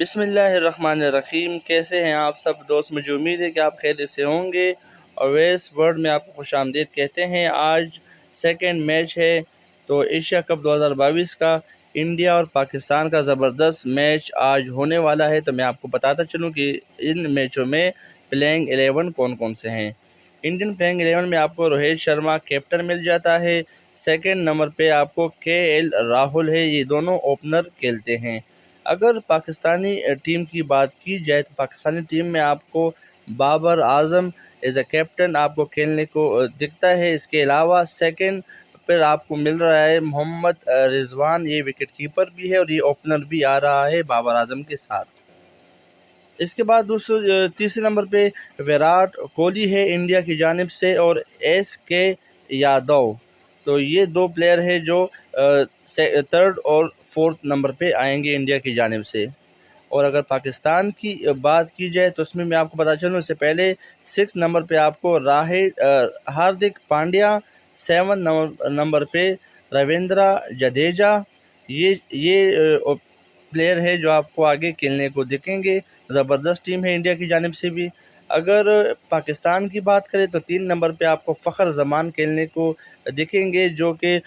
بسم اللہ الرحمن الرحیم۔ کیسے ہیں آپ سب دوست؟ مجھے امید ہے کہ آپ خیریت سے ہوں گے اور ویس ورلڈ میں آپ کو خوش آمدید کہتے ہیں۔ آج سیکنڈ میچ ہے تو ایشیا کپ 2022 کا انڈیا اور پاکستان کا زبردست میچ آج ہونے والا ہے۔ تو میں آپ کو بتاتا چلوں کہ ان میچوں میں پلینگ 11 کون کون سے ہیں۔ انڈین پلینگ 11 میں آپ کو روہت شرما کیپٹن مل جاتا ہے۔ سیکنڈ نمبر پہ آپ کو KL راہل ہے، یہ دونوں اوپنر کھیلتے ہیں۔ اگر پاکستانی ٹیم کی بات کی جائے تو پاکستانی ٹیم میں آپ کو Babar Azam as a captain آپ کو کھیلنے کو دکھتا ہے۔ اس کے علاوہ سیکنڈ پر آپ کو مل رہا ہے محمد رضوان، یہ وکٹ کیپر بھی ہے اور یہ اوپنر بھی آ رہا ہے بابر اعظم کے ساتھ۔ اس کے بعد تیسرے نمبر پہ وراٹ کوہلی ہے انڈیا کی جانب سے، اور SK یادو، تو یہ دو پلیئر ہیں جو تھرڈ اور فورتھ نمبر پہ آئیں گے انڈیا کی جانب سے۔ اور اگر پاکستان کی بات کی جائے تو اس میں آپ کو بتا چلوں، اس سے پہلے 6 نمبر پہ آپ کو ہاردک پانڈیا، 7 نمبر پہ رویندرا جڈیجا، یہ پلیئر ہے جو آپ کو آگے کھیلنے کو دکھیں گے۔ زبردست ٹیم ہے انڈیا کی جانب سے بھی۔ اگر پاکستان کی بات کریں تو 3 نمبر پہ آپ کو فخر زمان کھیلنے کو دکھیں گے، جو کہ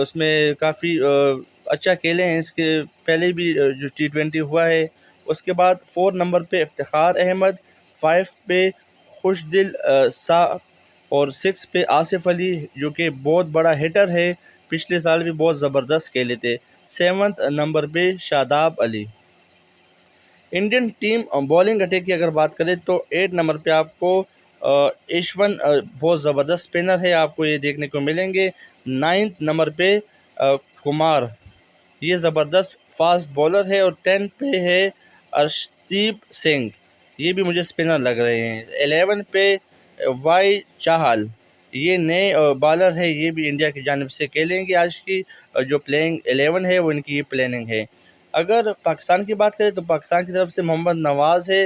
اس میں کافی اچھا کھیلے ہیں، اس کے پہلے بھی جو T20 ہوا ہے۔ اس کے بعد 4 نمبر پہ افتخار احمد، 5 پہ خوش دل سا، اور 6 پہ آصف علی جو کہ بہت بڑا ہٹر ہے، پچھلے سال بھی بہت زبردست کھیلے تھے۔ 7 نمبر پہ شاداب علی۔ انڈین ٹیم بالنگ اٹیک کی اگر بات کریں تو 8 نمبر پہ آپ کو ایشون، بہت زبردست اسپنر ہے، آپ کو یہ دیکھنے کو ملیں گے۔ 9 نمبر پہ کمار، یہ زبردست فاسٹ بولر ہے، اور 10 پہ ہے ارشدیپ سنگھ، یہ بھی مجھے اسپنر لگ رہے ہیں۔ 11 پہ وائی چاہل، یہ نئے بالر ہے، یہ بھی انڈیا کی جانب سے کھیلیں گے۔ آج کی جو پلینگ 11 ہے وہ ان کی یہ پلاننگ ہے۔ اگر پاکستان کی بات کریں تو پاکستان کی طرف سے محمد نواز ہے،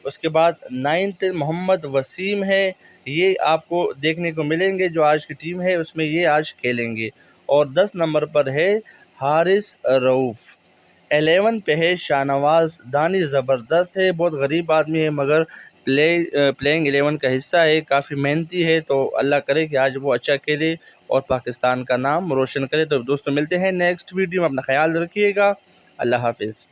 اس کے بعد 9 محمد وسیم ہے، یہ آپ کو دیکھنے کو ملیں گے، جو آج کی ٹیم ہے اس میں یہ آج کھیلیں گے۔ اور 10 نمبر پر ہے حارث رؤوف۔ 11 پہ ہے شاہنواز دانی، زبردست ہے، بہت غریب آدمی ہے مگر پلینگ 11 کا حصہ ہے، کافی محنتی ہے، تو اللہ کرے کہ آج وہ اچھا کھیلے اور پاکستان کا نام روشن کرے۔ تو دوستوں ملتے ہیں نیکسٹ ویڈیو میں، اپنا خیال رکھیے گا، اللہ حافظ۔